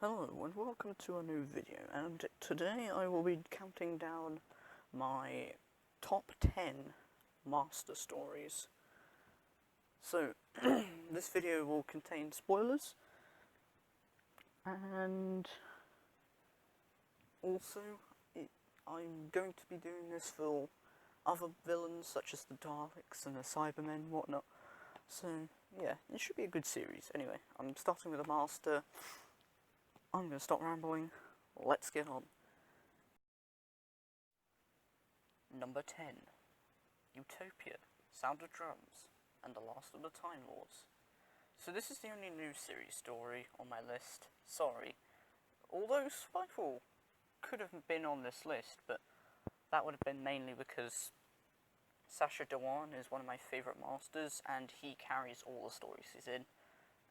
Hello and welcome to a new video, and today I will be counting down my top 10 master stories. So, this video will contain spoilers, and also I'm going to be doing this for other villains such as the Daleks and the Cybermen and whatnot. So, yeah, it should be a good series. Anyway, I'm starting with the master. I'm going to stop rambling. Let's get on. Number 10. Utopia, Sound of Drums, and The Last of the Time Lords. So this is the only new series story on my list. Sorry. Although Spyfall could have been on this list, but that would have been mainly because Sacha Dhawan is one of my favourite masters, and he carries all the stories he's in.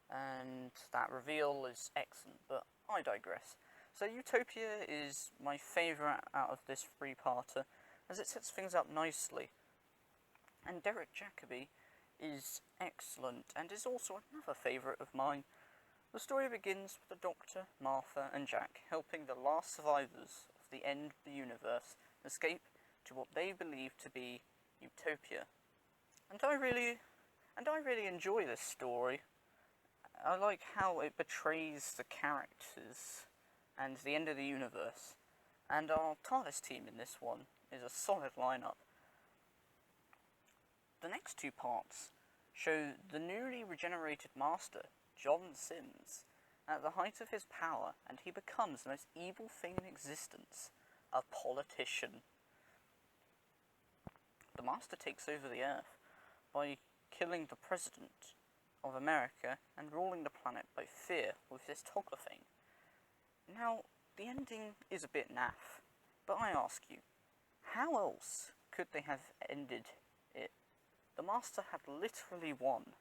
And that reveal is excellent, but I digress. So Utopia is my favourite out of this three-parter, as it sets things up nicely. And Derek Jacobi is excellent, and is also another favourite of mine. The story begins with the Doctor, Martha, and Jack helping the last survivors of the end of the universe escape to what they believe to be Utopia. And I really enjoy this story. I like how it betrays the characters and the end of the universe, and our TARDIS team in this one is a solid lineup. The next two parts show the newly regenerated Master, John Sims, at the height of his power, and he becomes the most evil thing in existence, a politician. The Master takes over the Earth by killing the President of America and ruling the planet by fear with his toglophane. Now, the ending is a bit naff, but I ask you, how else could they have ended it? The Master had literally won,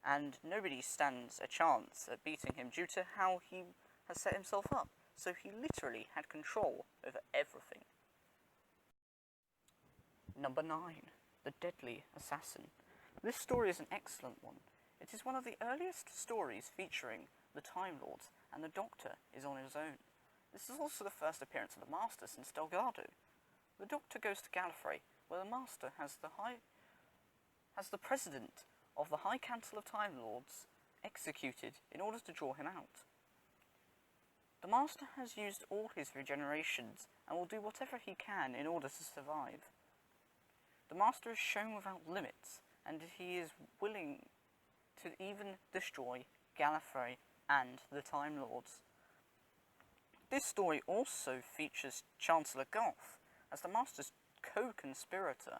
and nobody stands a chance at beating him due to how he has set himself up, so he literally had control over everything. Number 9. The Deadly Assassin. This story is an excellent one. It is one of the earliest stories featuring the Time Lords, and the Doctor is on his own. This is also the first appearance of the Master since Delgado. The Doctor goes to Gallifrey, where the Master has the President of the High Council of Time Lords executed in order to draw him out. The Master has used all his regenerations and will do whatever he can in order to survive. The Master is shown without limits, and he is willing to even destroy Gallifrey and the Time Lords. This story also features Chancellor Goff as the Master's co-conspirator,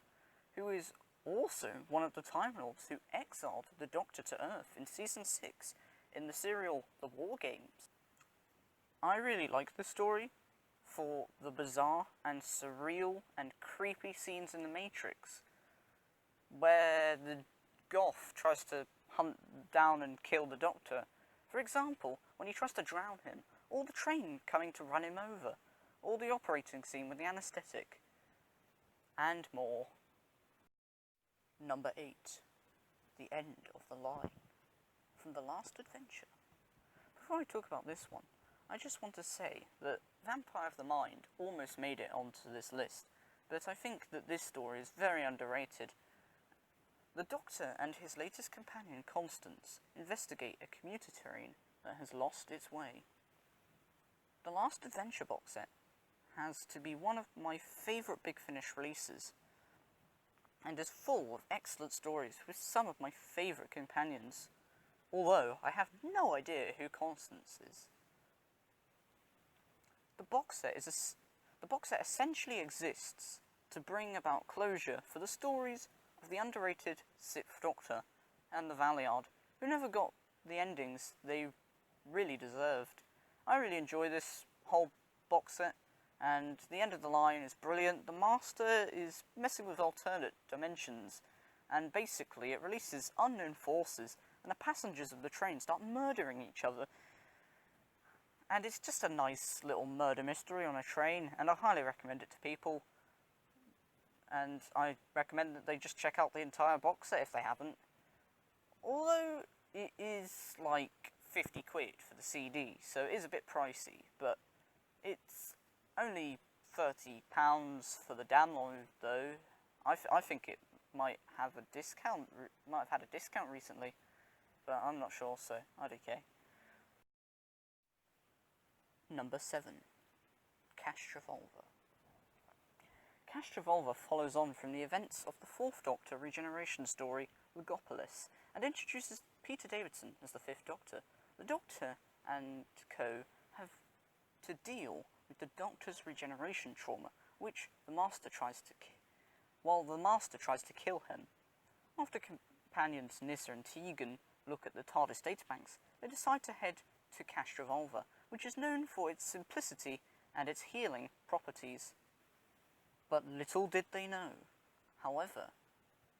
who is also one of the Time Lords who exiled the Doctor to Earth in Season 6 in the serial The War Games. I really like this story for the bizarre and surreal and creepy scenes in The Matrix, where the Goff tries to hunt down and kill the Doctor. For example, when he tries to drown him, or the train coming to run him over, or the operating scene with the anaesthetic, and more. Number 8. The End of the Line, from The Last Adventure. Before I talk about this one, I just want to say that Vampire of the Mind almost made it onto this list, but I think that this story is very underrated. The Doctor and his latest companion, Constance, investigate a commuter train that has lost its way. The Last Adventure box set has to be one of my favourite Big Finish releases, and is full of excellent stories with some of my favourite companions, although I have no idea who Constance is. The box set essentially exists to bring about closure for the stories of the underrated Sixth Doctor and the Valeyard, who never got the endings they really deserved. I really enjoy this whole box set, and the End of the Line is brilliant. The Master is messing with alternate dimensions, and basically it releases unknown forces, and the passengers of the train start murdering each other. And it's just a nice little murder mystery on a train, and I highly recommend it to people. And I recommend that they just check out the entire box set if they haven't. Although it is like 50 quid for the CD, so it is a bit pricey, but it's only £30 for the download, though. I think it might have a discount, might have had a discount recently, but I'm not sure, so I don't care. Number 7. Castrovolva. Castrovolva follows on from the events of the Fourth Doctor regeneration story, Logopolis, and introduces Peter Davidson as the Fifth Doctor. The Doctor and co. have to deal with the Doctor's regeneration trauma, which the Master tries to kill him. After companions Nyssa and Tegan look at the TARDIS databanks, they decide to head to Castrovolva, which is known for its simplicity and its healing properties. But little did they know, however,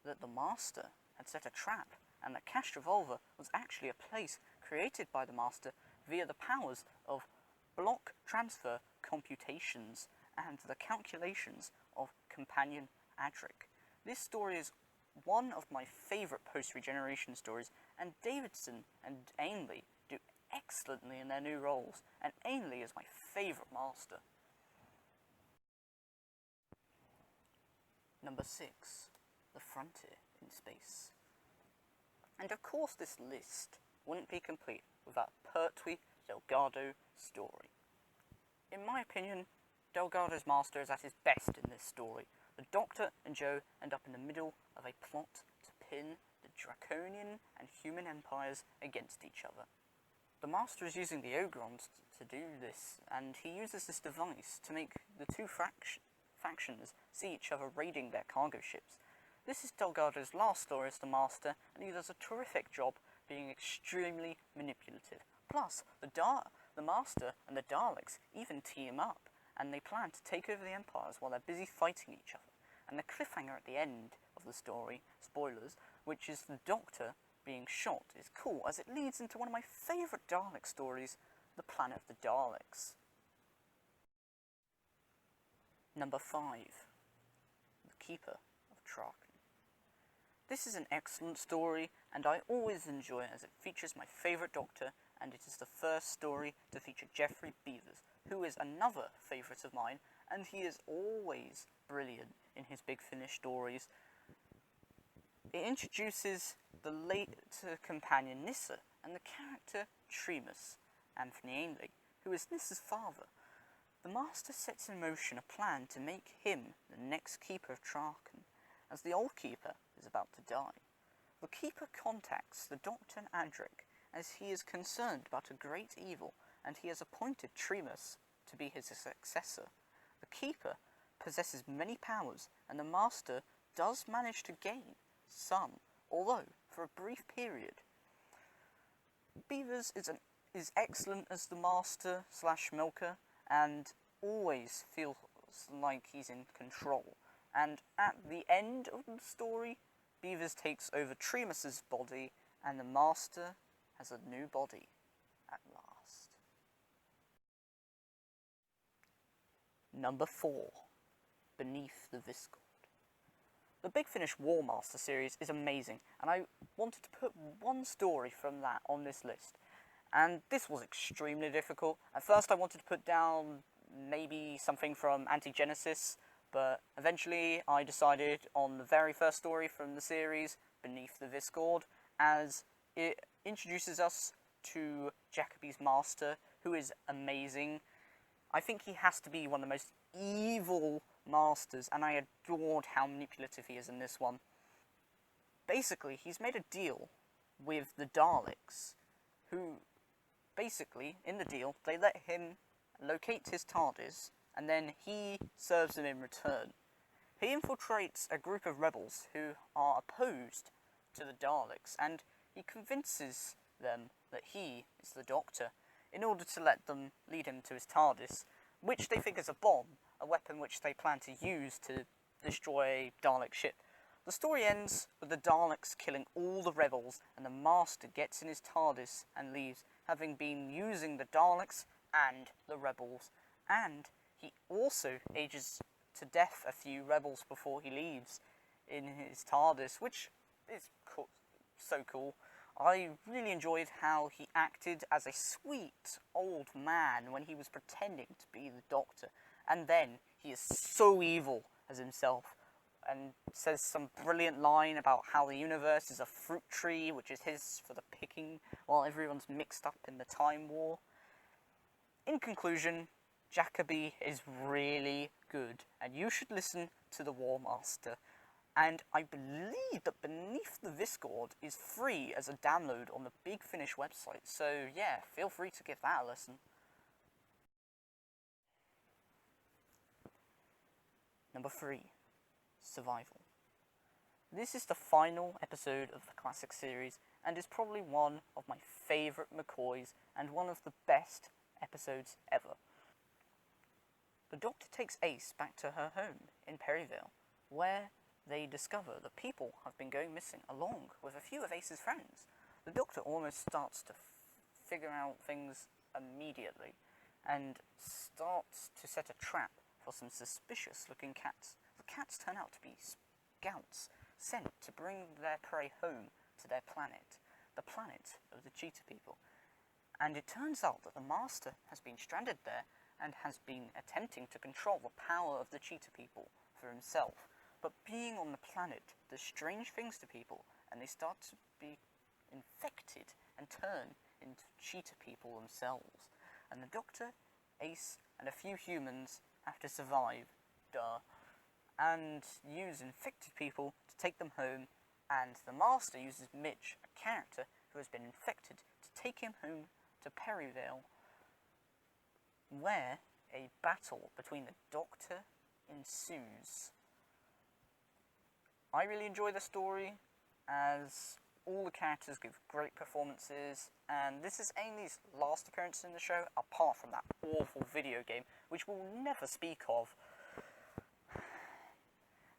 that the Master had set a trap, and that Castrovolva was actually a place created by the Master via the powers of block transfer computations and the calculations of companion Adric. This story is one of my favourite post-regeneration stories, and Davidson and Ainley do excellently in their new roles, and Ainley is my favourite Master. Number 6. The Frontier in Space. And of course this list wouldn't be complete without Pertwee Delgado story. In my opinion, Delgado's Master is at his best in this story. The Doctor and Jo end up in the middle of a plot to pin the Draconian and human empires against each other. The Master is using the Ogrons to do this, and he uses this device to make the two factions see each other raiding their cargo ships. This is Delgado's last story as the Master, and he does a terrific job being extremely manipulative. Plus, the Master and the Daleks even team up, and they plan to take over the Empires while they're busy fighting each other. And the cliffhanger at the end of the story, spoilers, which is the Doctor being shot, is cool, as it leads into one of my favourite Dalek stories, The Planet of the Daleks. Number 5. The Keeper of Traken. This is an excellent story, and I always enjoy it as it features my favourite Doctor, and it is the first story to feature Geoffrey Beevers, who is another favourite of mine, and he is always brilliant in his Big Finish stories. It introduces the later companion Nyssa and the character Tremus, Anthony Ainley, who is Nyssa's father. The Master sets in motion a plan to make him the next Keeper of Traken, as the old Keeper is about to die. The Keeper contacts the Doctor and Adric, as he is concerned about a great evil, and he has appointed Tremus to be his successor. The Keeper possesses many powers, and the Master does manage to gain some, although for a brief period. Beevers is excellent as the Master / Milker, and always feels like he's in control. And at the end of the story, Beevers takes over Tremus's body, and the Master has a new body at last. Number 4. Beneath the Viscord. The Big Finish War Master series is amazing, and I wanted to put one story from that on this list. And this was extremely difficult. At first I wanted to put down maybe something from Anti-Genesis, but eventually I decided on the very first story from the series, Beneath the Viscord, as it introduces us to Jacoby's Master, who is amazing. I think he has to be one of the most evil Masters, and I adored how manipulative he is in this one. Basically, he's made a deal with the Daleks, who, basically, in the deal, they let him locate his TARDIS, and then he serves them in return. He infiltrates a group of rebels who are opposed to the Daleks, and he convinces them that he is the Doctor, in order to let them lead him to his TARDIS, which they think is a bomb, a weapon which they plan to use to destroy a Dalek ship. The story ends with the Daleks killing all the rebels, and the Master gets in his TARDIS and leaves, having been using the Daleks and the rebels, and he also ages to death a few rebels before he leaves in his TARDIS, which is cool, so cool. I really enjoyed how he acted as a sweet old man when he was pretending to be the Doctor, and then he is so evil as himself and says some brilliant line about how the universe is a fruit tree which is his for the picking while everyone's mixed up in the Time War. In conclusion, Jacoby is really good, and you should listen to the War Master. And I believe that Beneath the Viscord is free as a download on the Big Finish website, so yeah, feel free to give that a listen. Number 3. Survival. This is the final episode of the classic series, and is probably one of my favourite McCoys, and one of the best episodes ever. The Doctor takes Ace back to her home in Perryville, where they discover that people have been going missing along with a few of Ace's friends. The Doctor almost starts to figure out things immediately, and starts to set a trap for some suspicious looking cats. The cats turn out to be scouts sent to bring their prey home to their planet, the planet of the Cheetah People. And it turns out that the Master has been stranded there and has been attempting to control the power of the Cheetah People for himself. But being on the planet does strange things to people, and they start to be infected and turn into Cheetah People themselves. And the Doctor, Ace, and a few humans have to survive, and use infected people to take them home, and the Master uses Mitch, a character who has been infected, to take him home to Perryville, where a battle between the Doctor ensues. I really enjoy the story, as all the characters give great performances, and this is Amy's last appearance in the show, apart from that awful video game, which we'll never speak of.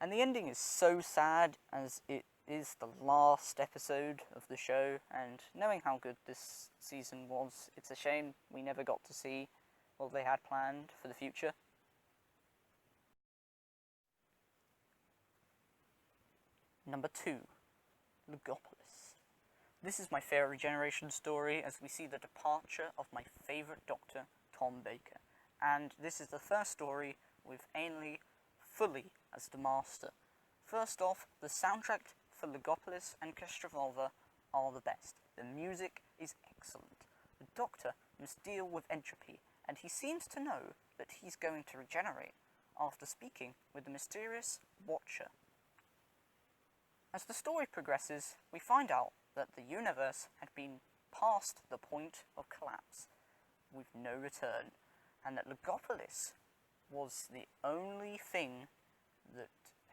And the ending is so sad, as it is the last episode of the show, and knowing how good this season was, it's a shame we never got to see what they had planned for the future. Number 2. Logopolis. This is my favourite regeneration story, as we see the departure of my favourite Doctor, Tom Baker. And this is the first story with Ainley fully as the Master. First off, the soundtrack for Logopolis and Castrovalva are the best. The music is excellent. The Doctor must deal with entropy, and he seems to know that he's going to regenerate after speaking with the mysterious Watcher. As the story progresses, we find out that the universe had been past the point of collapse with no return, and that Logopolis was the only thing that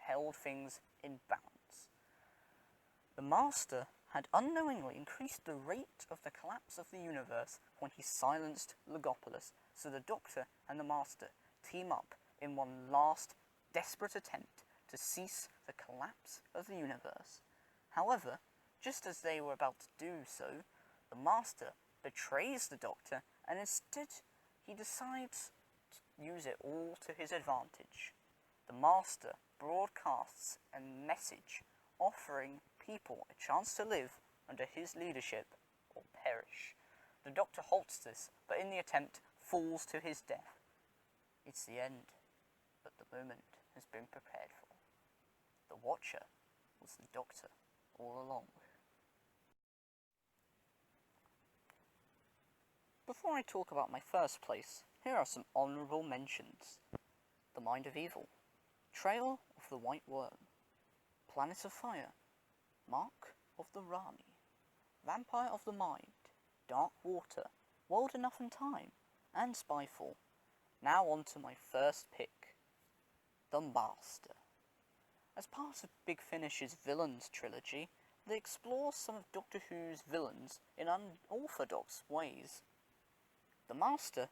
held things in balance. The Master had unknowingly increased the rate of the collapse of the universe when he silenced Logopolis, so the Doctor and the Master team up in one last desperate attempt to cease the collapse of the universe. However, just as they were about to do so, the Master betrays the Doctor, and instead he decides to use it all to his advantage. The Master broadcasts a message offering people a chance to live under his leadership or perish. The Doctor halts this, but in the attempt falls to his death. It's the end, but the moment has been prepared for. The Watcher was the Doctor all along. Before I talk about my first place, here are some honourable mentions. The Mind of Evil, Trail of the White Worm, Planet of Fire, Mark of the Rani, Vampire of the Mind, Dark Water, World Enough and Time, and Spyfall. Now on to my first pick, The Master. As part of Big Finish's Villains trilogy, they explore some of Doctor Who's villains in unorthodox ways. The Master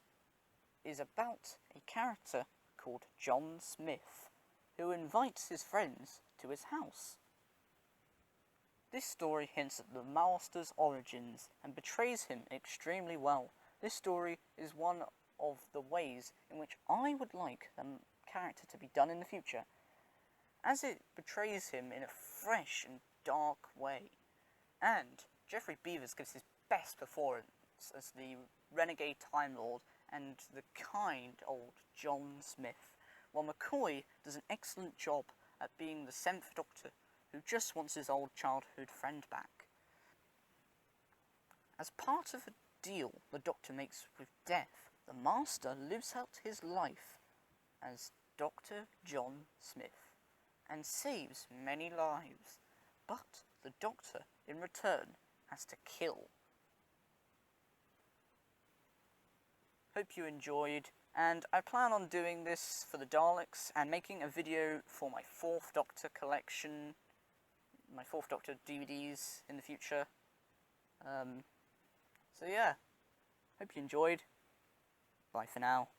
is about a character called John Smith, who invites his friends to his house. This story hints at the Master's origins and betrays him extremely well. This story is one of the ways in which I would like the character to be done in the future, as it betrays him in a fresh and dark way. And Jeffrey Beavers gives his best performance as the renegade Time Lord and the kind old John Smith, while McCoy does an excellent job at being the 7th Doctor who just wants his old childhood friend back. As part of a deal the Doctor makes with death, the Master lives out his life as Dr. John Smith and saves many lives, but the Doctor, in return, has to kill. Hope you enjoyed, and I plan on doing this for the Daleks and making a video for my 4th Doctor collection, my 4th Doctor DVDs in the future. So yeah, hope you enjoyed. Bye for now.